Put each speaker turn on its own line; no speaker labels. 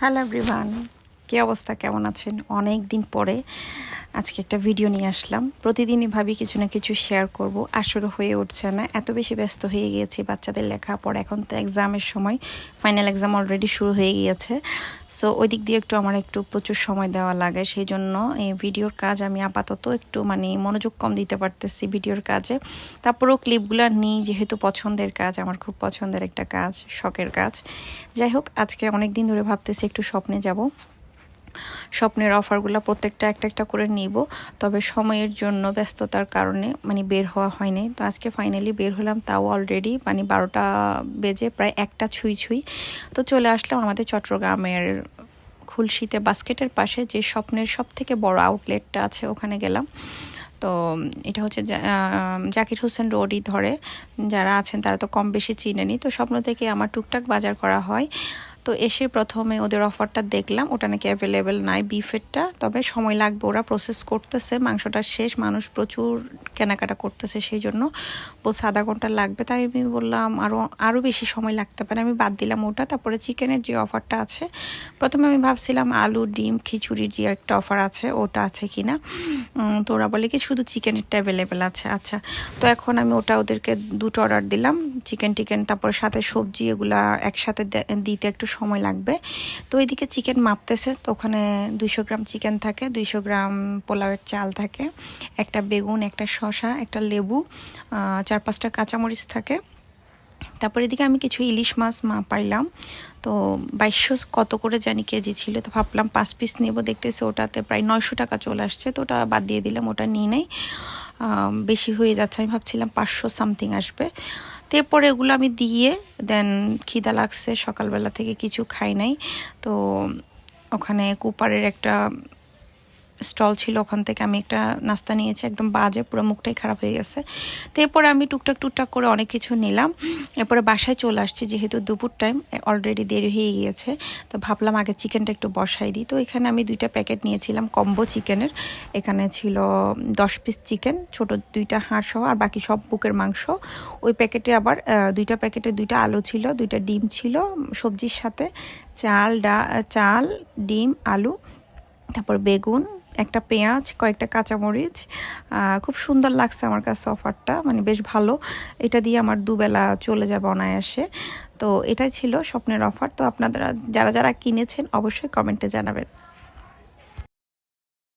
Hello everyone, কী অবস্থা, কেমন আছেন? অনেক দিন পরে আজকে একটা ভিডিও নিয়ে আসলাম। প্রতিদিনই ভাবি কিছু না কিছু শেয়ার করব, আসলে হয়ে উঠছে না, এত বেশি ব্যস্ত হয়ে গিয়েছি বাচ্চাদের লেখাপড়া। এখন তো এক্সামের সময়, ফাইনাল এক্সাম অলরেডি শুরু হয়ে গিয়েছে। সো ওই দিক দিয়ে একটু প্রচুর সময় দেওয়া লাগে, সেই জন্য এই ভিডিওর কাজ আমি আপাতত একটু মনোযোগ কম দিতে পারতেছি ভিডিওর কাজে। তারপরেও ক্লিপগুলো নিই, যেহেতু পছন্দের কাজ, আমার খুব পছন্দের একটা কাজ, শখের কাজ। যাই হোক, আজকে অনেক দিন ধরে ভাবতেছি একটু স্বপ্নে যাব, স্বপ্নের অফারগুলো প্রত্যেকটা একটা করে নিব। তবে সময়ের জন্য, ব্যস্ততার কারণে বের হওয়া হয়নি। তো আজকে ফাইনালি বের হলাম, তাও অলরেডি 12টা বেজে প্রায় 1টা ছুঁই। তো চলে আসলাম আমাদের চট্টগ্রামের খুলশীতে বাস্কেটের পাশে যে স্বপ্নের সবথেকে বড় আউটলেটটা আছে, ওখানে গেলাম। তো এটা হচ্ছে জাকির হোসেন রোডই ধরে, যারা আছেন তারা তো কম বেশি চিনেনি। তো স্বপ্ন থেকে আমার টুকটাক বাজার করা হয়। তো এসে প্রথমে ওদের অফারটা দেখলাম, ওটা নাকি অ্যাভেলেবেল নাই বিফেরটা, তবে সময় লাগবে, ওরা প্রসেস করতেছে, মাংসটা শেষ, মানুষ প্রচুর কেনাকাটা করতেছে, সেই জন্য বলছে আধা ঘন্টা লাগবে। তাই আমি বললাম আরও বেশি সময় লাগতে পারে, আমি বাদ দিলাম ওটা। তারপরে চিকেনের যে অফারটা আছে, প্রথমে আমি ভাবছিলাম আলু ডিম খিচুড়ির যে একটা অফার আছে ওটা আছে কিনা। তো ওরা বলে কি শুধু চিকেনেরটা অ্যাভেলেবেল আছে। আচ্ছা, তো এখন আমি ওদেরকে দুটো অর্ডার দিলাম, চিকেন, তারপর সাথে সবজি, এগুলা একসাথে দিতে একটু সময় লাগবে। তো এদিকে চিকেন মাপতেছে, তো ওখানে 200 গ্রাম চিকেন থাকে, 200 গ্রাম পোলাওয়ের চাল থাকে, একটা বেগুন, একটা শসা, একটা লেবু, 4-5টা কাঁচামরিচ থাকে। তারপর এদিকে আমি কিছু ইলিশ মাছ পাইলাম। তো 2200 কত করে জানি কেজি ছিল, তো ভাবলাম 5 পিস নেব, দেখতেছি ওটাতে প্রায় 900 টাকা চলে আসছে। তো ওটা বাদ দিয়ে দিলাম, ওটা নিয়ে নেই, বেশি হয়ে যাচ্ছে। আমি ভাবছিলাম 500 সামথিং আসবে। তো এরপরে এগুলো আমি দিয়ে দেন, খিদা লাগছে, সকালবেলা থেকে কিছু খাই নাই। তো ওখানে কুপারের একটা স্টল ছিল, ওখান থেকে আমি একটা নাস্তা নিয়েছি, একদম বাজে, পুরো মুখটাই খারাপ হয়ে গেছে। তো এরপরে আমি টুকটাক করে অনেক কিছু নিলাম। এরপরে বাসায় চলে আসছি, যেহেতু দুপুর টাইম, অলরেডি দেরি হয়ে গিয়েছে। তো ভাবলাম আগে চিকেনটা একটু বসাই দিই। তো এখানে আমি 2টা প্যাকেট নিয়েছিলাম কম্বো চিকেনের। এখানে ছিল 10 পিস চিকেন, ছোট 2টা হাড় সহ, আর বাকি সব বুকের মাংস। ওই প্যাকেটে আবার 2টা প্যাকেটে 2টা আলু ছিল, 2টা ডিম ছিল সবজির সাথে, চাল ডিম আলু, তারপর বেগুন, একটা পেঁয়াজ, কয়েকটা কাঁচামরিচ। খুব সুন্দর লাগছে আমার কাছে অফারটা, বেশ ভালো। এটা দিয়ে আমার দুবেলা চলে যাবে অনায়াসে। তো এটাই ছিল স্বপ্নের অফার। তো আপনারা যারা কিনেছেন অবশ্যই কমেন্টে জানাবেন।